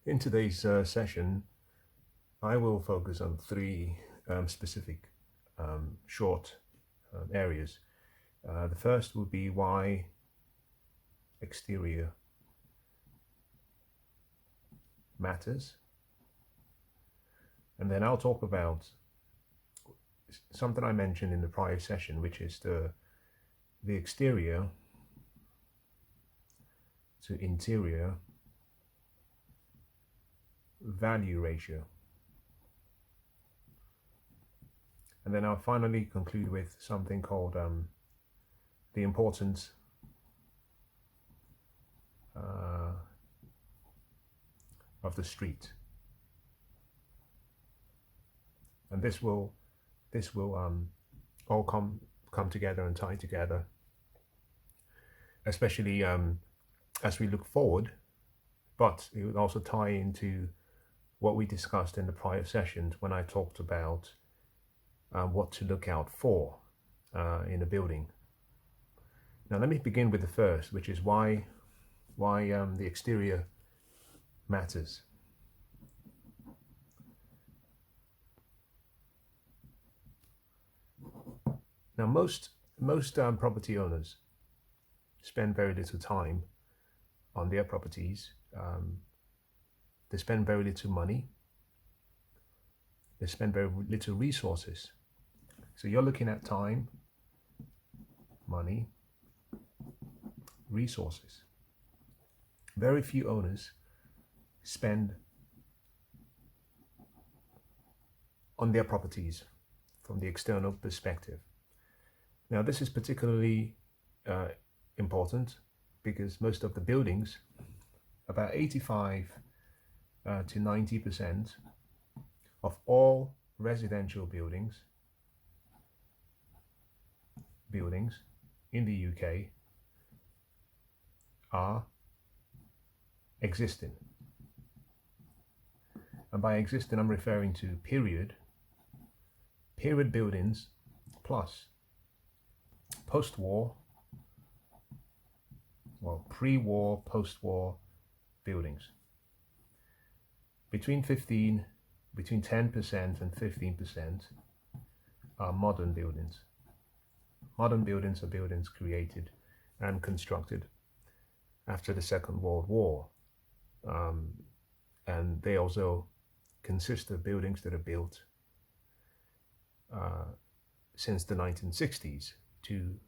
In today's session, I will focus on three specific short areas. The first will be why exterior matters. And then I'll talk about something I mentioned in the prior session, which is the exterior to interior value ratio. And then I'll finally conclude with something called the importance of the street. And this will all come together and tie together, especially as we look forward, but it would also tie into what we discussed in the prior sessions when I talked about what to look out for in a building. Now let me begin with the first, which is why the exterior matters. Now most property owners spend very little time on their properties. They spend very little money. They spend very little resources. So you're looking at time, money, resources. Very few owners spend on their properties from the external perspective. Now this is particularly important because most of the buildings, about 85 to 90% of all residential buildings in the UK are existing. And by existing, I'm referring to period buildings plus post-war, pre-war, post-war buildings. Between 10% and 15% are modern buildings. Modern buildings are buildings created and constructed after the Second World War. And they also consist of buildings that are built since the 1960s to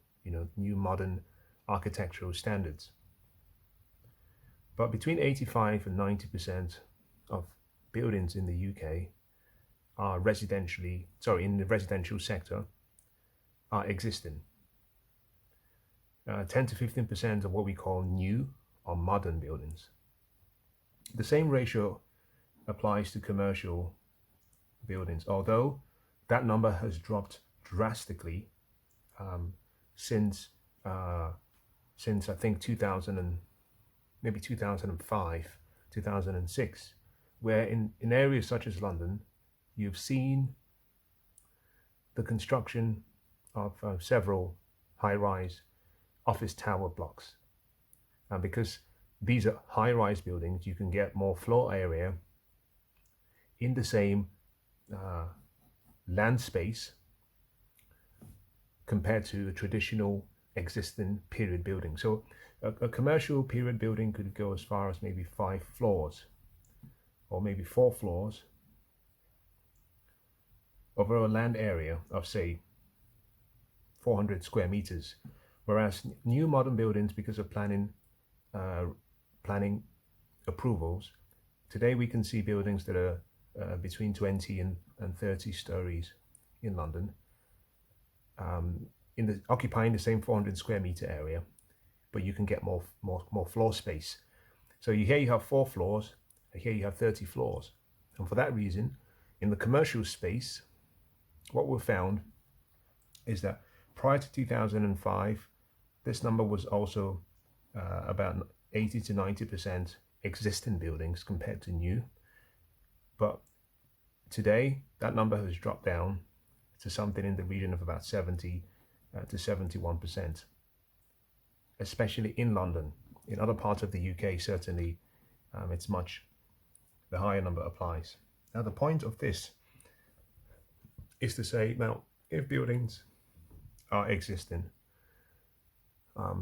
new modern architectural standards. But between 85 and 90% of buildings in the UK are in the residential sector are existing. 10 to 15% of what we call new or modern buildings. The same ratio applies to commercial buildings, although that number has dropped drastically since I think 2005, 2006, where in areas such as London, you've seen the construction of several high-rise office tower blocks. And because these are high-rise buildings, you can get more floor area in the same land space compared to a traditional existing period building. So a commercial period building could go as far as maybe 5 floors or maybe 4 floors over a land area of say 400 square meters, whereas new modern buildings, because of planning approvals, today we can see buildings that are between 20 and 30 stories in London, occupying the same 400 square meter area, but you can get more floor space. So here you have 4 floors, here you have 30 floors. And for that reason, in the commercial space, what we've found is that prior to 2005, this number was also about 80 to 90% existing buildings compared to new. But today, that number has dropped down to something in the region of about 70 to 71%, especially in London. In other parts of the UK, certainly, it's much the higher number applies. Now, the point of this is to say, now, if buildings are existing, a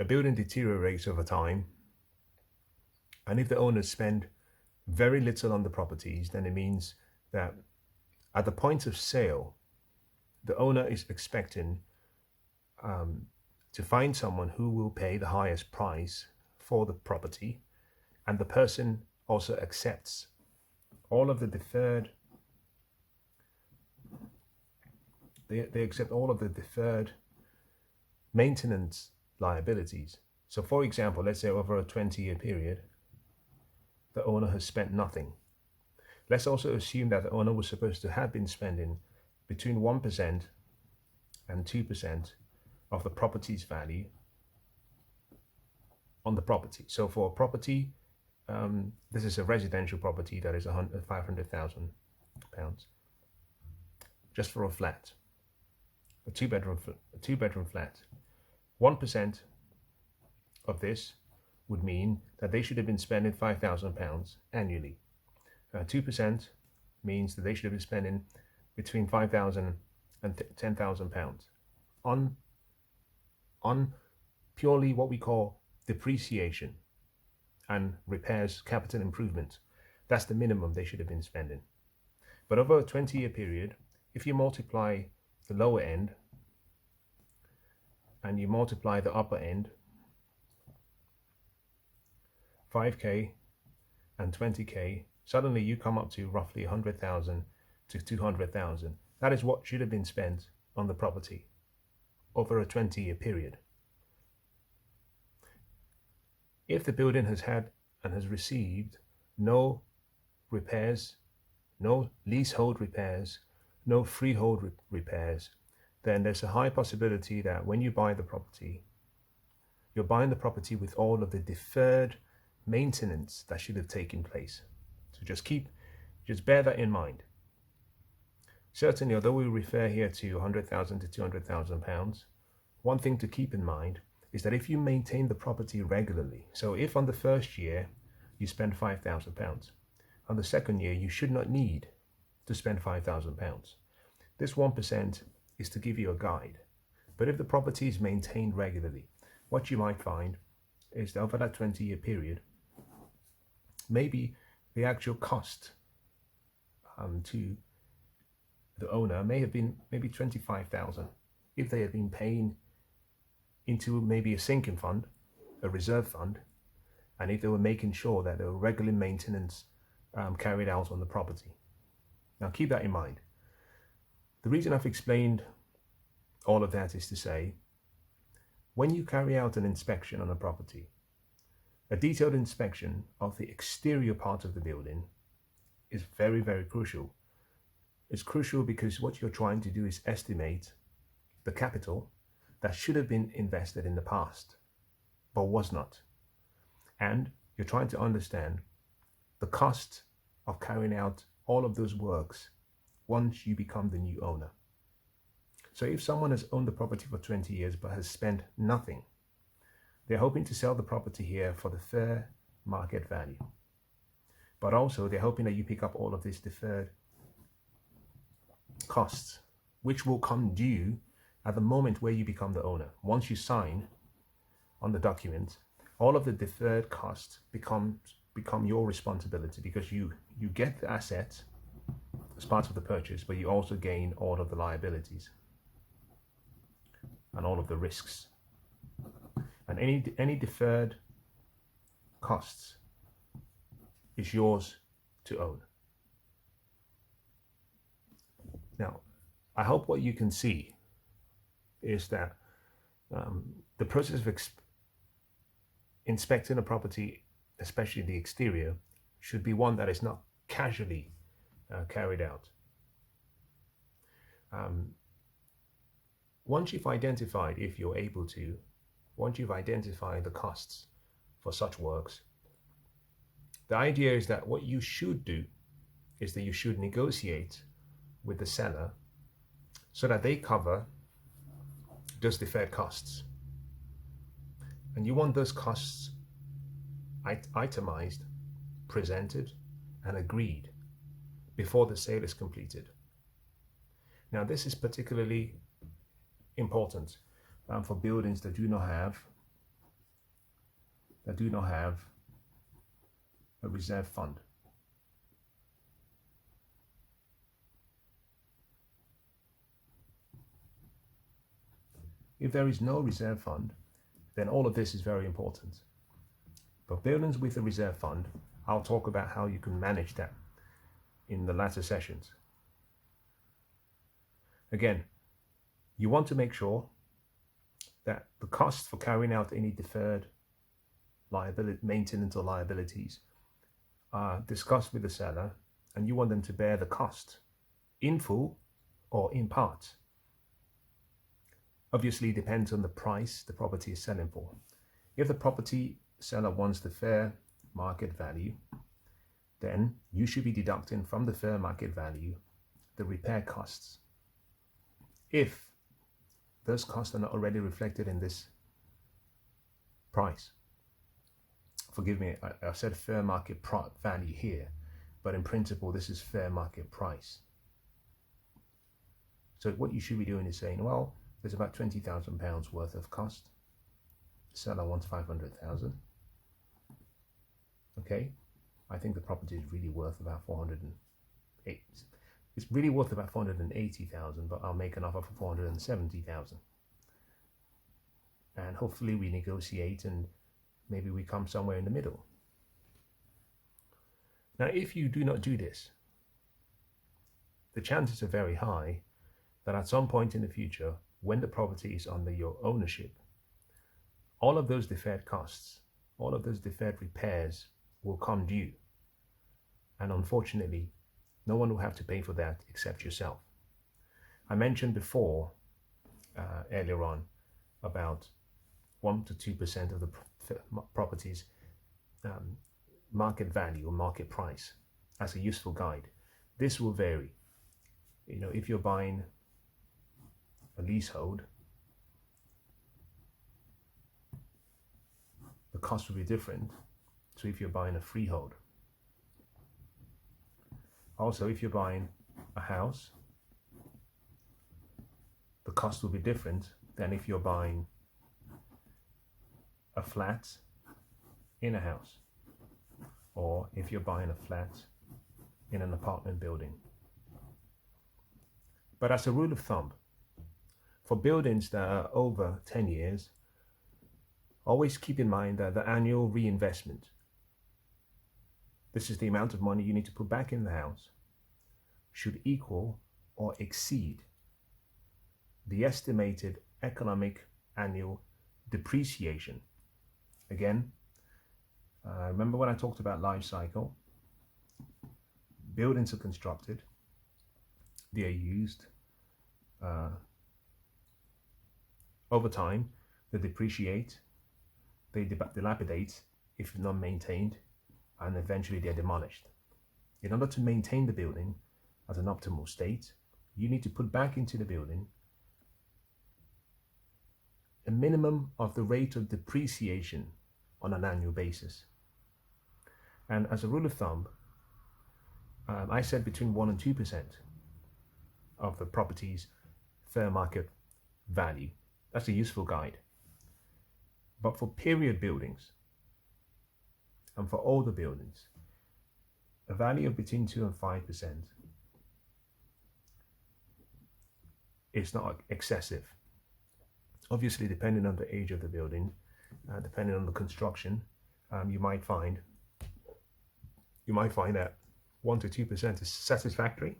building deteriorates over time, and if the owners spend very little on the properties, then it means that at the point of sale, the owner is expecting to find someone who will pay the highest price for the property, and the person also accepts all of the deferred, they accept all of the deferred maintenance liabilities. So for example, let's say over a 20-year period, the owner has spent nothing. Let's also assume that the owner was supposed to have been spending between 1% and 2% of the property's value on the property. So for a property, this is a residential property that is £500,000, just for a flat, a two-bedroom flat. 1% of this would mean that they should have been spending £5,000 annually. 2% means that they should have been spending between £5,000 and £10,000 on purely what we call depreciation and repairs, capital improvement. That's the minimum they should have been spending. But over a 20-year period, if you multiply the lower end and you multiply the upper end, 5k and 20k, suddenly you come up to roughly 100,000 to 200,000. That is what should have been spent on the property over a 20-year period. If the building has had and has received no repairs, no leasehold repairs, no freehold repairs, then there's a high possibility that when you buy the property, you're buying the property with all of the deferred maintenance that should have taken place. So just bear that in mind. Certainly, although we refer here to 100,000 to 200,000 pounds, one thing to keep in mind is that if you maintain the property regularly, so if on the first year you spend £5,000, on the second year you should not need to spend £5,000. This 1% is to give you a guide. But if the property is maintained regularly, what you might find is that over that 20-year period, maybe the actual cost to the owner may have been maybe 25,000 if they had been paying into maybe a sinking fund, a reserve fund, and if they were making sure that there were regular maintenance carried out on the property. Now keep that in mind. The reason I've explained all of that is to say, when you carry out an inspection on a property, a detailed inspection of the exterior part of the building is very, very crucial. It's crucial because what you're trying to do is estimate the capital that should have been invested in the past, but was not. And you're trying to understand the cost of carrying out all of those works once you become the new owner. So if someone has owned the property for 20 years but has spent nothing, they're hoping to sell the property here for the fair market value. But also they're hoping that you pick up all of this deferred costs, which will come due at the moment where you become the owner. Once you sign on the document, all of the deferred costs become your responsibility, because you get the asset as part of the purchase, but you also gain all of the liabilities and all of the risks. And any deferred costs is yours to own. Now, I hope what you can see is that the process of inspecting a property, especially the exterior, should be one that is not casually carried out. Once you've identified, if you're able to, once you've identified the costs for such works, the idea is that what you should do is that you should negotiate with the seller so that they cover those deferred costs. And you want those costs itemized presented and agreed before the sale is completed. Now, this is particularly important for buildings that do not have a reserve fund. If there is no reserve fund, then all of this is very important. But buildings with a reserve fund, I'll talk about how you can manage that in the latter sessions. Again, you want to make sure that the cost for carrying out any deferred maintenance or liabilities are discussed with the seller, and you want them to bear the cost in full or in part. Obviously, it depends on the price the property is selling for. If the property seller wants the fair market value, then you should be deducting from the fair market value the repair costs. If those costs are not already reflected in this price, forgive me, I said fair market value here, but in principle, this is fair market price. So what you should be doing is saying, well, there's about £20,000 worth of cost. The seller wants 500,000. Okay, I think the property is really worth about 408. It's really worth about 480,000, but I'll make an offer for 470,000. And hopefully we negotiate and maybe we come somewhere in the middle. Now, if you do not do this, the chances are very high that at some point in the future, when the property is under your ownership, all of those deferred costs, all of those deferred repairs will come due. And unfortunately, no one will have to pay for that except yourself. I mentioned before, earlier on, about 1 to 2% of the property's market value or market price as a useful guide. This will vary. You know, if you're buying a leasehold, the cost will be different to if you're buying a freehold. Also, if you're buying a house, the cost will be different than if you're buying a flat in a house, or if you're buying a flat in an apartment building. But as a rule of thumb, for buildings that are over 10 years, always keep in mind that the annual reinvestment, this is the amount of money you need to put back in the house, should equal or exceed the estimated economic annual depreciation. Again, remember when I talked about life cycle? Buildings are constructed, they are used, over time, they depreciate, they dilapidate if not maintained, and eventually they're demolished. In order to maintain the building as an optimal state, you need to put back into the building a minimum of the rate of depreciation on an annual basis. And as a rule of thumb, I said between 1 and 2% of the property's fair market value. That's a useful guide. But for period buildings and for older buildings, a value of between 2 and 5% is not excessive. Obviously, depending on the age of the building, depending on the construction, you might find that 1 to 2% is satisfactory.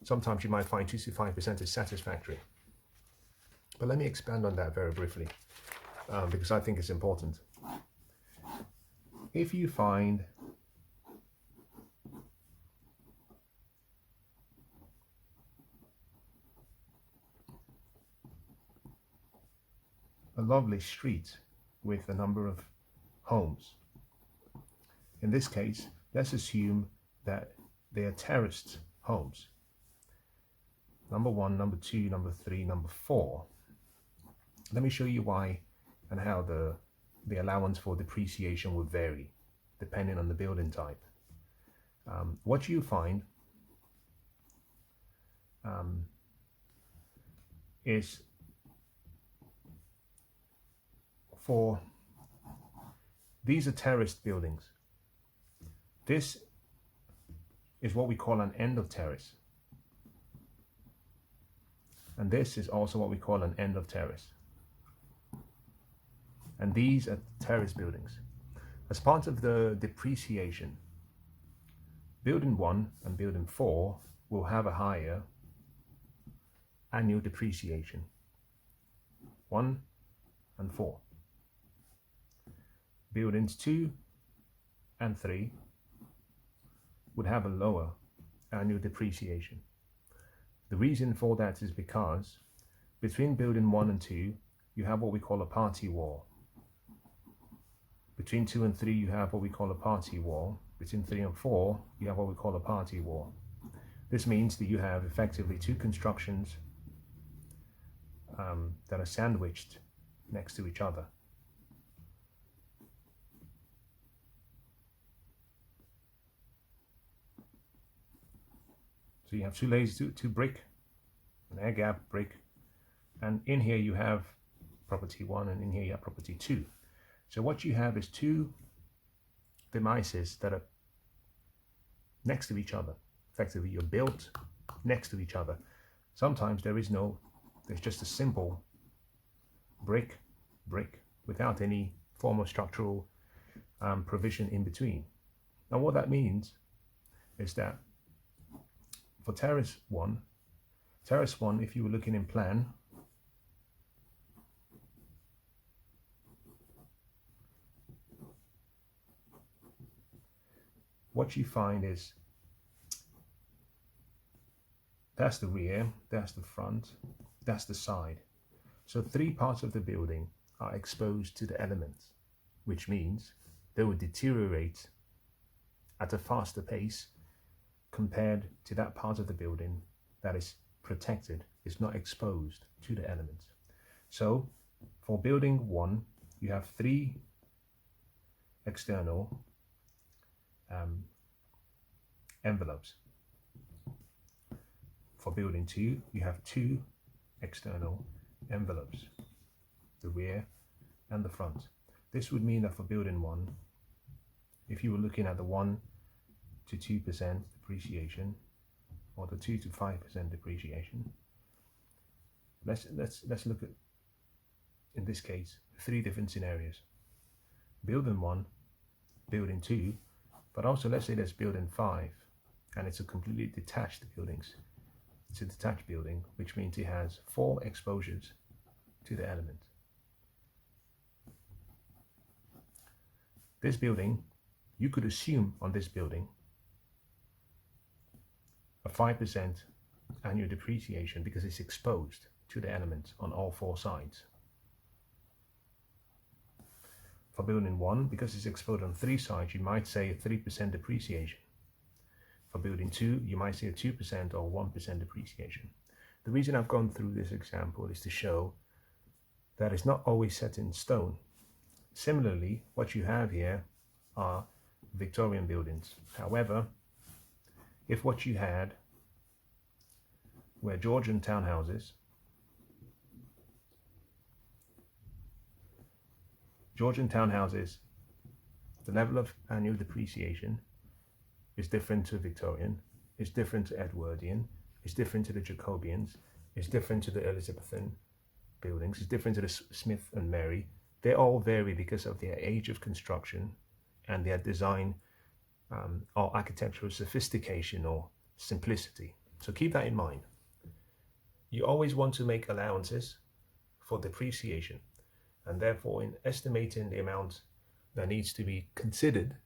Sometimes you might find 2 to 5% is satisfactory. But let me expand on that very briefly, because I think it's important. If you find a lovely street with a number of homes, in this case, let's assume that they are terraced homes. Number 1, number 2, number 3, number 4. Let me show you why and how the allowance for depreciation would vary. depending on the building type. What you find is for these are terraced buildings. This is what we call an end of terrace. And this is also what we call an end of terrace. And these are terrace buildings. As part of the depreciation, building 1 and building 4 will have a higher annual depreciation. 1 and 4. Buildings 2 and 3 would have a lower annual depreciation. The reason for that is because between building 1 and 2, you have what we call a party wall. Between 2 and 3, you have what we call a party wall. Between 3 and 4, you have what we call a party wall. This means that you have effectively two constructions that are sandwiched next to each other. So you have two layers, two brick, an air gap brick, and in here you have property 1 and in here you have property 2. So what you have is two demises that are next to each other. Effectively, you're built next to each other. Sometimes there's just a simple brick without any form of structural provision in between. Now what that means is that for terrace 1, if you were looking in plan, what you find is that's the rear, that's the front, that's the side. So 3 parts of the building are exposed to the elements, which means they will deteriorate at a faster pace compared to that part of the building that is protected, is not exposed to the elements. So for building 1, you have 3 external envelopes. For building 2, you have 2 external envelopes, the rear and the front. This would mean that for building 1, if you were looking at the 1 to 2% depreciation or the 2 to 5% depreciation, let's look at, in this case, 3 different scenarios. Building 1, building 2, but also let's say there's building 5 and it's a completely detached buildings. It's a detached building, which means it has 4 exposures to the element. This building, you could assume on this building a 5% annual depreciation because it's exposed to the element on all 4 sides. For building 1, because it's exposed on 3 sides, you might say a 3% depreciation. For building 2, you might say a 2% or 1% depreciation. The reason I've gone through this example is to show that it's not always set in stone. Similarly, what you have here are Victorian buildings. However, if what you had were Georgian townhouses, the level of annual depreciation is different to Victorian, it's different to Edwardian, it's different to the Jacobeans, it's different to the Elizabethan buildings, it's different to the Smith and Mary. They all vary because of their age of construction and their design or architectural sophistication or simplicity. So keep that in mind. You always want to make allowances for depreciation, and therefore in estimating the amount that needs to be considered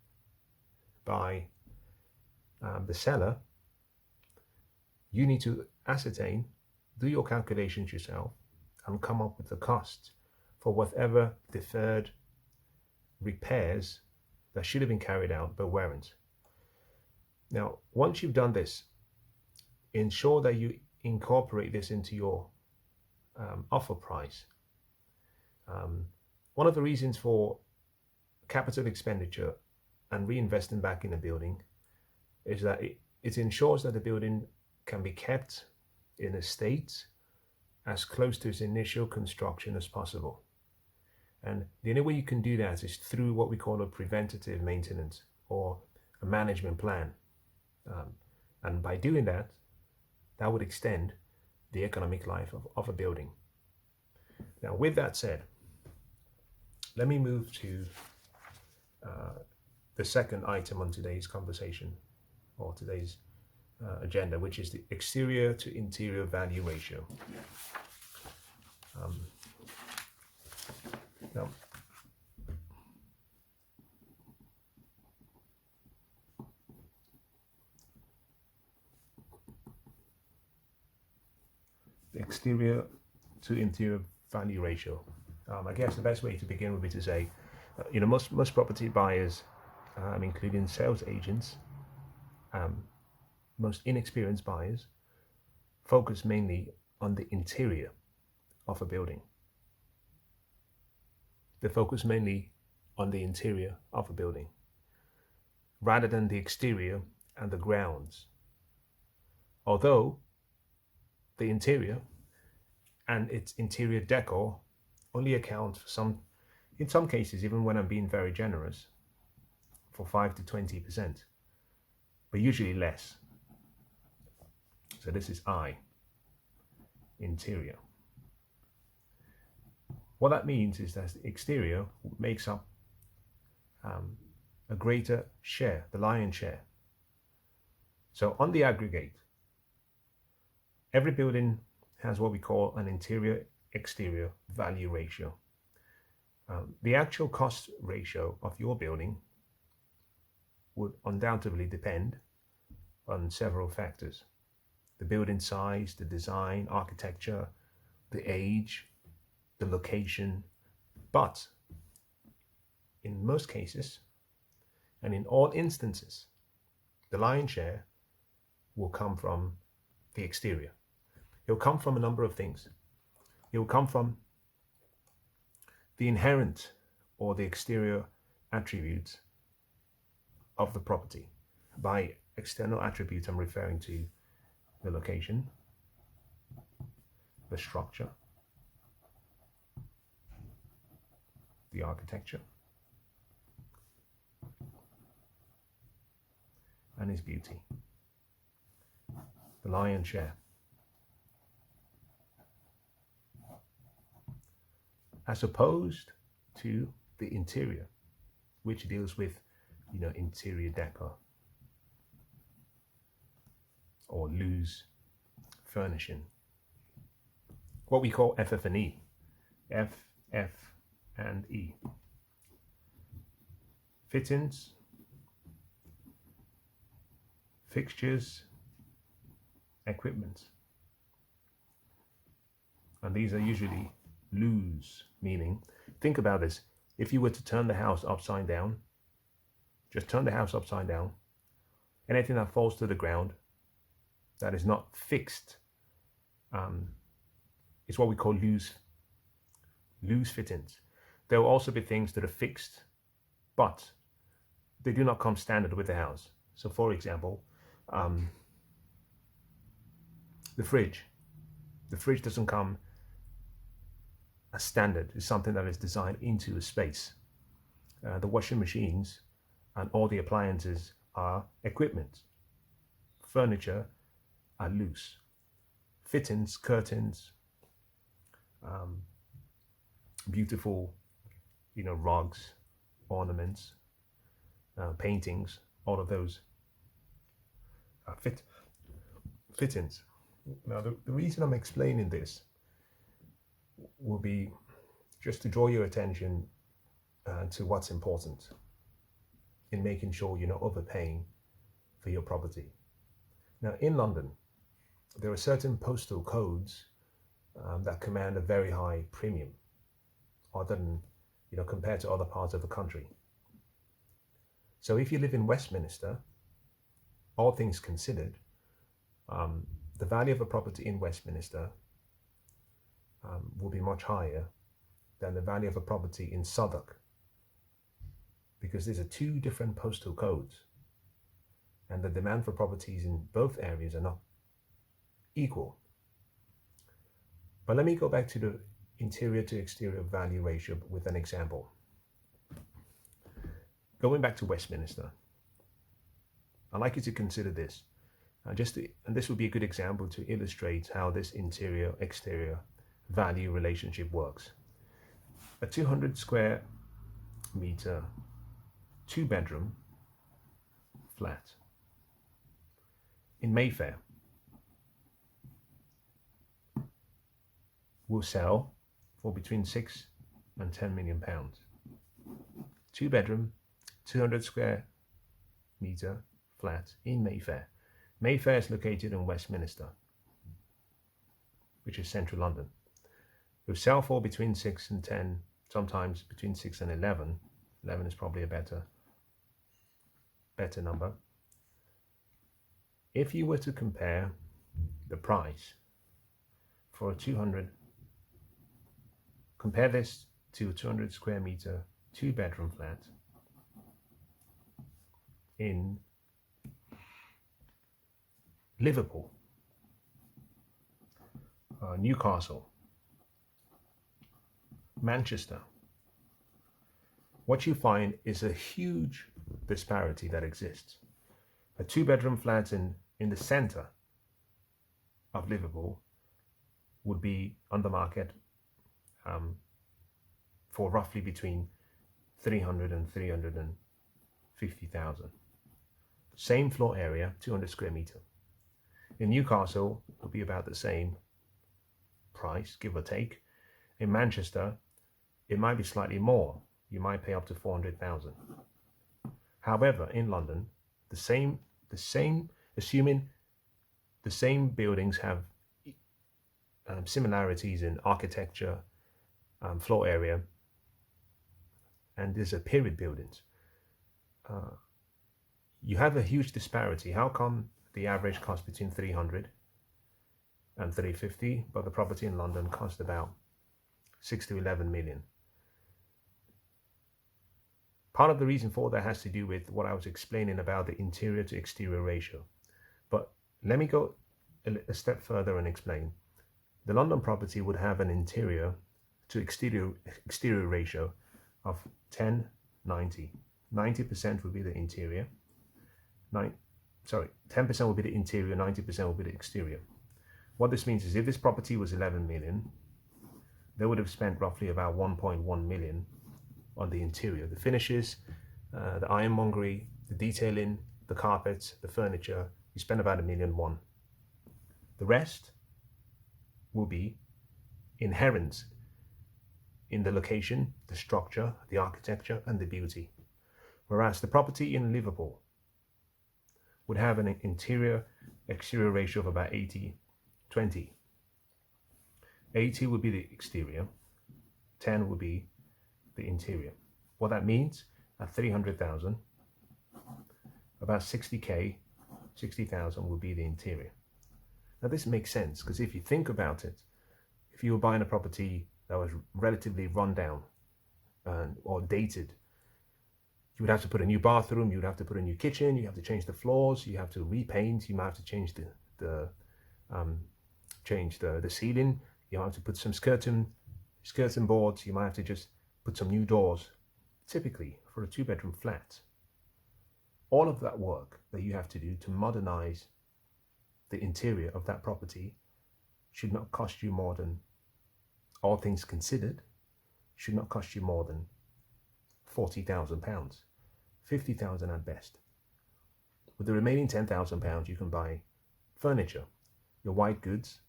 by the seller, you need to ascertain, do your calculations yourself, and come up with the cost for whatever deferred repairs that should have been carried out but weren't. Now, once you've done this, ensure that you incorporate this into your offer price. One of the reasons for capital expenditure and reinvesting back in a building is that it ensures that the building can be kept in a state as close to its initial construction as possible. And the only way you can do that is through what we call a preventative maintenance or a management plan. And by doing that, that would extend the economic life of a building. Now, with that said, let me move to the second item on today's conversation or today's agenda, which is the exterior to interior value ratio. Now, the exterior to interior value ratio. I guess the best way to begin would be to say, most property buyers, including sales agents, most inexperienced buyers, focus mainly on the interior of a building. They focus mainly on the interior of a building rather than the exterior and the grounds. Although the interior and its interior decor only account for in some cases, even when I'm being very generous, for 5 to 20%, but usually less. So this is interior. What that means is that the exterior makes up a greater share, the lion's share. So on the aggregate, every building has what we call an interior-exterior value ratio. The actual cost ratio of your building would undoubtedly depend on several factors: the building size, the design, architecture, the age, the location. But in most cases, and in all instances, the lion's share will come from the exterior. It will come from a number of things. It will come from the inherent or the exterior attributes of the property. By external attributes, I'm referring to the location, the structure, the architecture, and its beauty. The lion's share. As opposed to the interior, which deals with, interior decor or loose furnishing, what we call FF&E, F&E, fittings, fixtures, equipment, and these are usually loose, meaning, think about this, if you were to turn the house upside down, just turn the house upside down, anything that falls to the ground that is not fixed is what we call loose fittings. There will also be things that are fixed, but they do not come standard with the house. So for example, the fridge doesn't come as standard. It's something that is designed into a space. The washing machines and all the appliances are equipment. Furniture are loose. Fittings, curtains, beautiful, rugs, ornaments, paintings, all of those are fittings. Now, the reason I'm explaining this will be just to draw your attention to what's important in making sure you're not overpaying for your property. Now, in London, there are certain postal codes that command a very high premium, other than, compared to other parts of the country. So if you live in Westminster, all things considered, the value of a property in Westminster will be much higher than the value of a property in Southwark, because these are two different postal codes, and the demand for properties in both areas are not equal. But let me go back to the interior to exterior value ratio with an example. Going back to Westminster, I'd like you to consider this. And this would be a good example to illustrate how this interior-exterior value relationship works. A 200 square meter, 2-bedroom flat in Mayfair will sell for between 6 and 10 million pounds. 2-bedroom, 200 square meter flat in Mayfair. Mayfair is located in Westminster, which is central London. It will sell for between 6 and 10, sometimes between 6 and 11. 11 is probably a better number. If you were to compare the price for a 200, compare this to a 200 square meter, 2-bedroom flat in Liverpool, Newcastle, Manchester, what you find is a huge disparity that exists. A 2-bedroom flat in the center of Liverpool would be on the market for roughly between 300 and 350,000. Same floor area, 200 square meter. In Newcastle, it would be about the same price, give or take. In Manchester, it might be slightly more. You might pay up to 400,000. However, in London, assuming the same buildings have similarities in architecture, floor area, and these are period buildings, you have a huge disparity. How come the average costs between 300 and 350, but the property in London cost about 6 to 11 million? Part of the reason for that has to do with what I was explaining about the interior to exterior ratio. But let me go a step further and explain. The London property would have an interior to exterior ratio of 10-90. 90% would be the interior. 10% will be the interior, 90% will be the exterior. What this means is if this property was 11 million, they would have spent roughly about 1.1 million on the interior, the finishes, the ironmongery, the detailing, the carpets, the furniture. You spend about £1.1 million. The rest will be inherent in the location, the structure, the architecture, and the beauty. Whereas the property in Liverpool would have an interior-exterior ratio of about 80-20. 80 would be the exterior, 10 would be the interior. What that means, at 300,000, about 60,000 would be the interior. Now this makes sense, because if you think about it, if you were buying a property that was relatively run down or dated, you would have to put a new bathroom, you would have to put a new kitchen, you have to change the floors, you have to repaint, you might have to change the ceiling, you might have to put some skirting boards, you might have to just put some new doors. Typically, for a 2-bedroom flat, all of that work that you have to do to modernize the interior of that property should not cost you more than, all things considered, should not cost you more than £40,000, 50,000 at best. With the remaining £10,000, you can buy furniture, your white goods,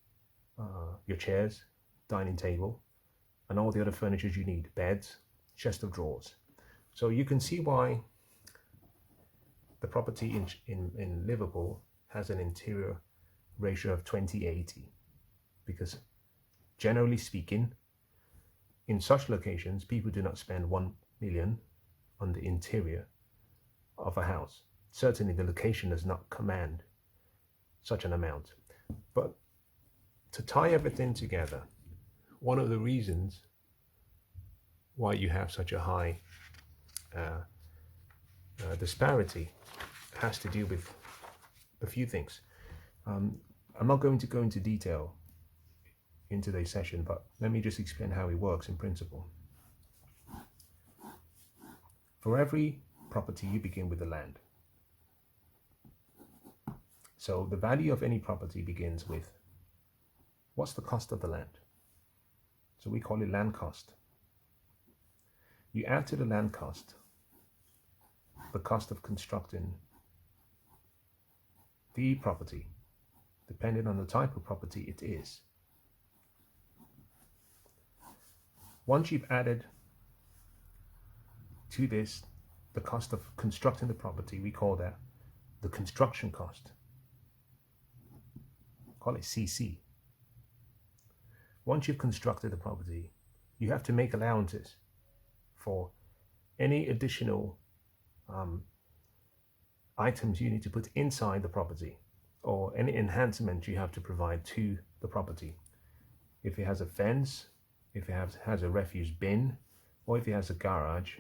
your chairs, dining table, and all the other furniture you need, beds, chest of drawers. So you can see why the property in Liverpool has an interior ratio of 20-80, because generally speaking, in such locations, people do not spend 1 million on the interior of a house. Certainly the location does not command such an amount. But to tie everything together, one of the reasons why you have such a high disparity has to do with a few things. I'm not going to go into detail in today's session, but let me just explain how it works in principle. For every property, you begin with the land. So the value of any property begins with what's the cost of the land? So we call it land cost. You add to the land cost the cost of constructing the property, depending on the type of property it is. Once you've added to this the cost of constructing the property, we call that the construction cost. Call it CC. Once you've constructed the property, you have to make allowances for any additional items you need to put inside the property, or any enhancement you have to provide to the property. If it has a fence, if it has a refuse bin, or if it has a garage,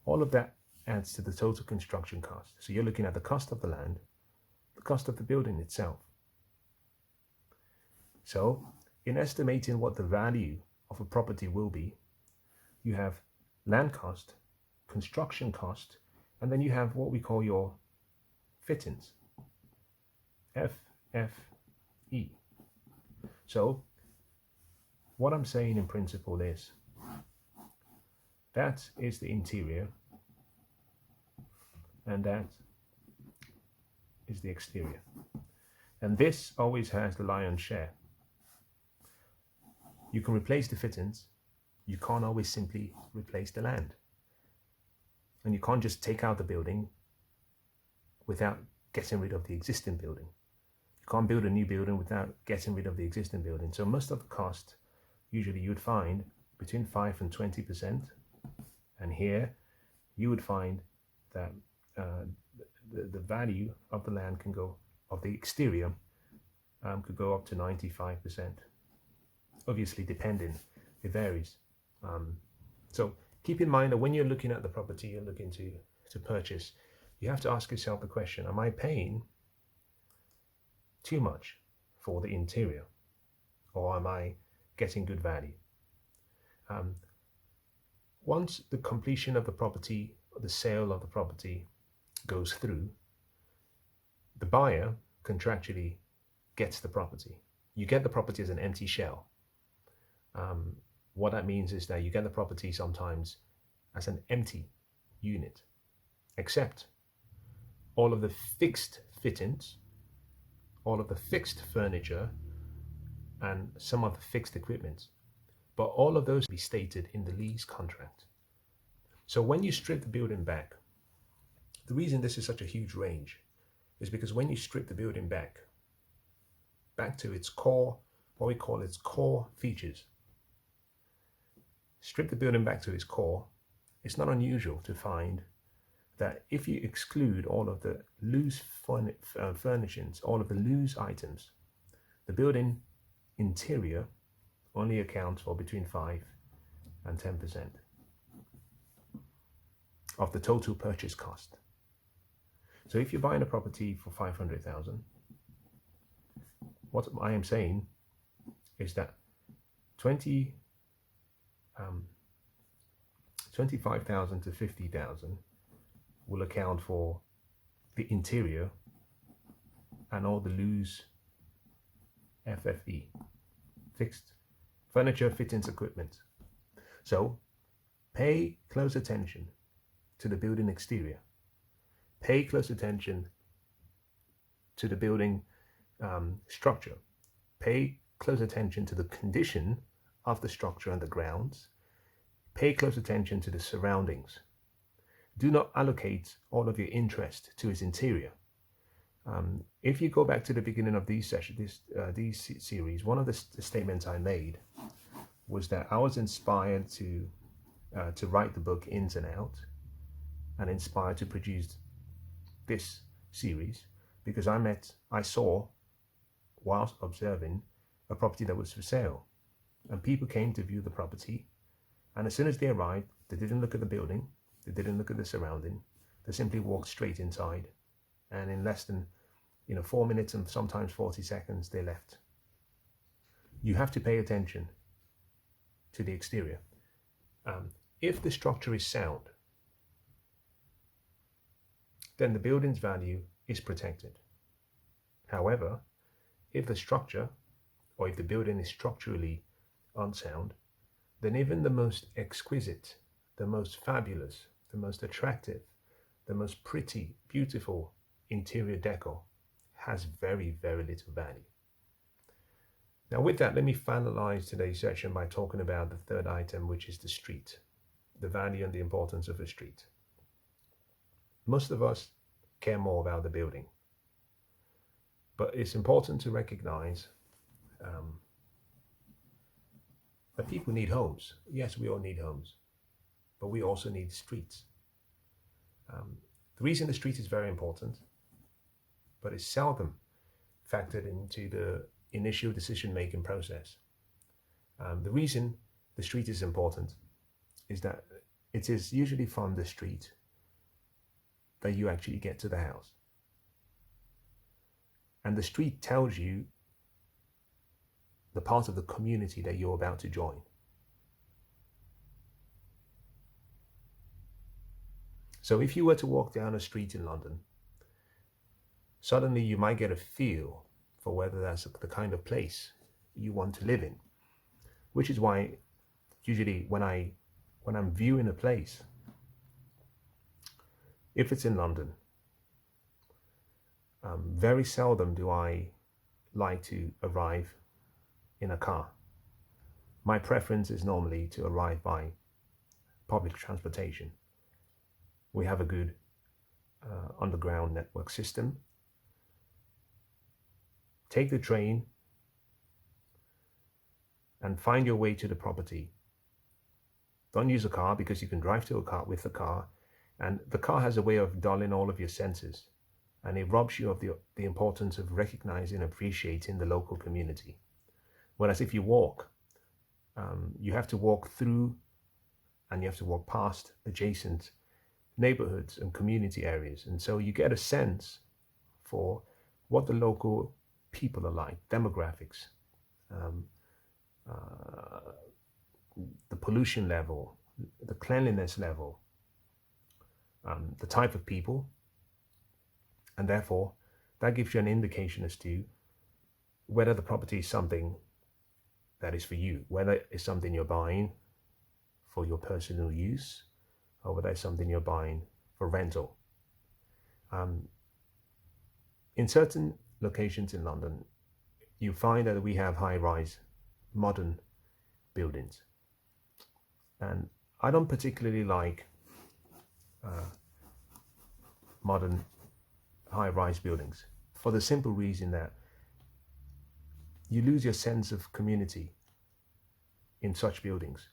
all of that adds to the total construction cost. So you're looking at the cost of the land, the cost of the building itself. So in estimating what the value of a property will be, you have land cost, construction cost, and then you have what we call your fittings, FFE. So what I'm saying in principle is that is the interior and that is the exterior. And this always has the lion's share. You can replace the fittings, you can't always simply replace the land. And you can't just take out the building without getting rid of the existing building. You can't build a new building without getting rid of the existing building. So most of the cost, usually you would find between 5 and 20%. And here you would find that the value of the land can go, of the exterior, could go up to 95%. Obviously depending, it varies. So keep in mind that when you're looking at the property you're looking to purchase, you have to ask yourself the question, am I paying too much for the interior, or am I getting good value? Once the completion of the property, or the sale of the property goes through, the buyer contractually gets the property. You get the property as an empty shell. What that means is that you get the property sometimes as an empty unit, except all of the fixed fittings, all of the fixed furniture, and some of the fixed equipment. But all of those be stated in the lease contract. So when you strip the building back, the reason this is such a huge range is because when you strip the building back to its core, what we call its core features, strip the building back to its core, it's not unusual to find that if you exclude all of the loose furnishings, all of the loose items, the building interior only accounts for between 5 and 10% of the total purchase cost. So if you're buying a property for 500,000, what I am saying is that 25,000 to 50,000 will account for the interior and all the loose FFE, fixed furniture, fittings, equipment. So pay close attention to the building exterior. Pay close attention to the building structure. Pay close attention to the condition of the structure and the grounds. Pay close attention to the surroundings. Do not allocate all of your interest to its interior. If you go back to the beginning of these series, one of the statements I made was that I was inspired to write the book Ins and Out, and inspired to produce this series because I saw, whilst observing, a property that was for sale, and people came to view the property, and as soon as they arrived, they didn't look at the building, They didn't look at the surrounding. They simply walked straight inside, and in less than 4 minutes and sometimes 40 seconds, they left. You have to pay attention to the exterior. If the structure is sound, then the building's value is protected. However, if the structure or if the building is structurally unsound, then even the most exquisite, the most fabulous, the most attractive, the most pretty, beautiful interior decor has very, very little value. Now with that, let me finalize today's session by talking about the third item, which is the street, the value and the importance of a street. Most of us care more about the building, but it's important to recognize that people need homes. Yes, we all need homes, but we also need streets. The reason the street is very important, but it's seldom factored into the initial decision-making process. The reason the street is important is that it is usually from the street that you actually get to the house. And the street tells you the part of the community that you're about to join. So if you were to walk down a street in London, suddenly you might get a feel for whether that's the kind of place you want to live in, which is why usually when I'm viewing a place, if it's in London, very seldom do I like to arrive in a car. My preference is normally to arrive by public transportation. We have a good underground network system. Take the train and find your way to the property. Don't use a car, because you can drive to a car with the car, and the car has a way of dulling all of your senses, and it robs you of the importance of recognizing and appreciating the local community. Whereas if you walk, you have to walk through and you have to walk past adjacent neighborhoods and community areas, and so you get a sense for what the local people are like, demographics, the pollution level, the cleanliness level, the type of people, and therefore that gives you an indication as to whether the property is something that is for you, whether it's something you're buying for your personal use, or whether it's something you're buying for rental. In certain locations in London, you find that we have high-rise modern buildings, and I don't particularly like modern high-rise buildings for the simple reason that you lose your sense of community in such buildings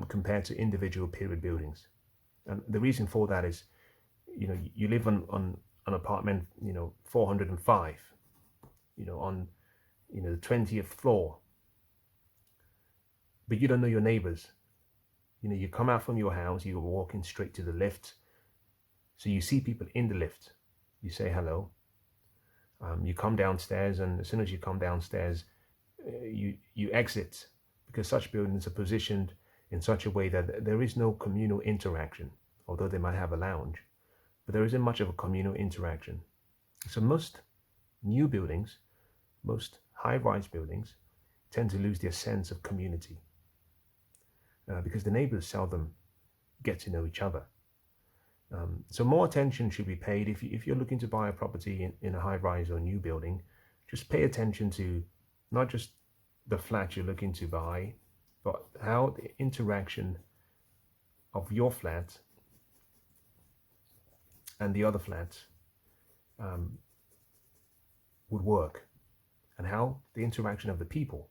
compared to individual period buildings. And the reason for that is, you live on an apartment, 405, on, the 20th floor, but you don't know your neighbors. You come out from your house, you're walking straight to the lift. So you see people in the lift, you say hello. You come downstairs, and as soon as you come downstairs, you exit, because such buildings are positioned in such a way that there is no communal interaction, although they might have a lounge, but there isn't much of a communal interaction. So most new buildings, most high-rise buildings, tend to lose their sense of community because the neighbors seldom get to know each other. So more attention should be paid if you're looking to buy a property in a high-rise or new building. Just pay attention to not just the flat you're looking to buy, but how the interaction of your flat and the other flats would work, and how the interaction of the people.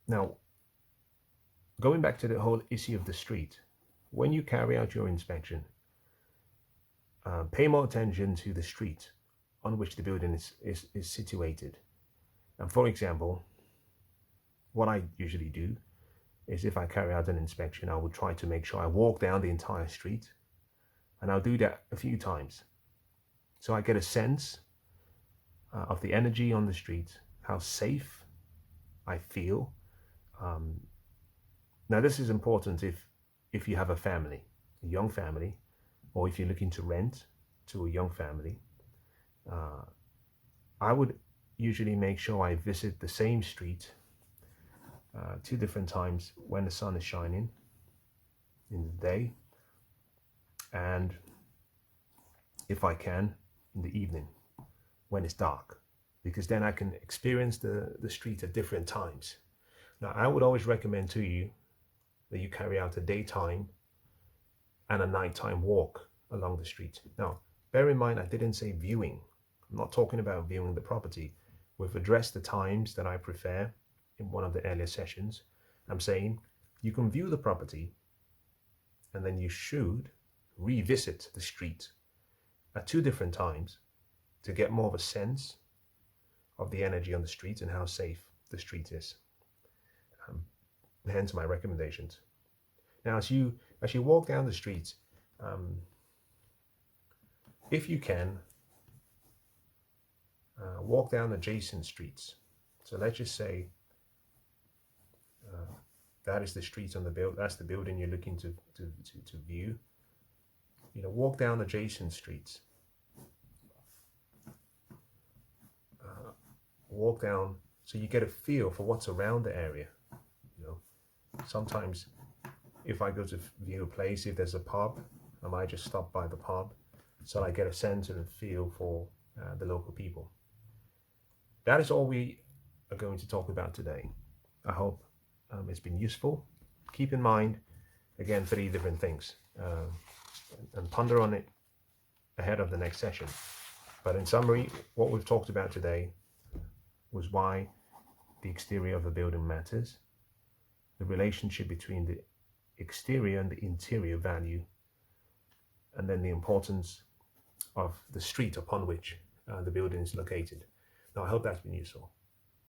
Now, going back to the whole issue of the street, when you carry out your inspection, pay more attention to the street on which the building is situated. And for example, what I usually do is if I carry out an inspection, I would try to make sure I walk down the entire street, and I'll do that a few times. So I get a sense of the energy on the street, how safe I feel. Now this is important if you have a family, a young family, or if you're looking to rent to a young family. I would usually make sure I visit the same street 2 different times when the sun is shining in the day, and if I can, in the evening when it's dark, because then I can experience the street at different times. Now, I would always recommend to you that you carry out a daytime and a nighttime walk along the street. Now, bear in mind, I didn't say viewing. I'm not talking about viewing the property. We've addressed the times that I prefer in one of the earlier sessions. I'm saying you can view the property, and then you should revisit the street at 2 different times to get more of a sense of the energy on the street and how safe the street is. Hence my recommendations. Now, as you walk down the street, if you can, walk down adjacent streets. So let's just say that is the street on the build. That's the building you're looking to view. Walk down adjacent streets. Walk down so you get a feel for what's around the area. Sometimes if I go to view a place, if there's a pub, I might just stop by the pub so I get a sense and a feel for the local people. That is all we are going to talk about today. I hope it's been useful. Keep in mind, again, 3 different things, and ponder on it ahead of the next session. But in summary, what we've talked about today was why the exterior of a building matters, the relationship between the exterior and the interior value, and then the importance of the street upon which the building is located. Now, I hope that's been useful.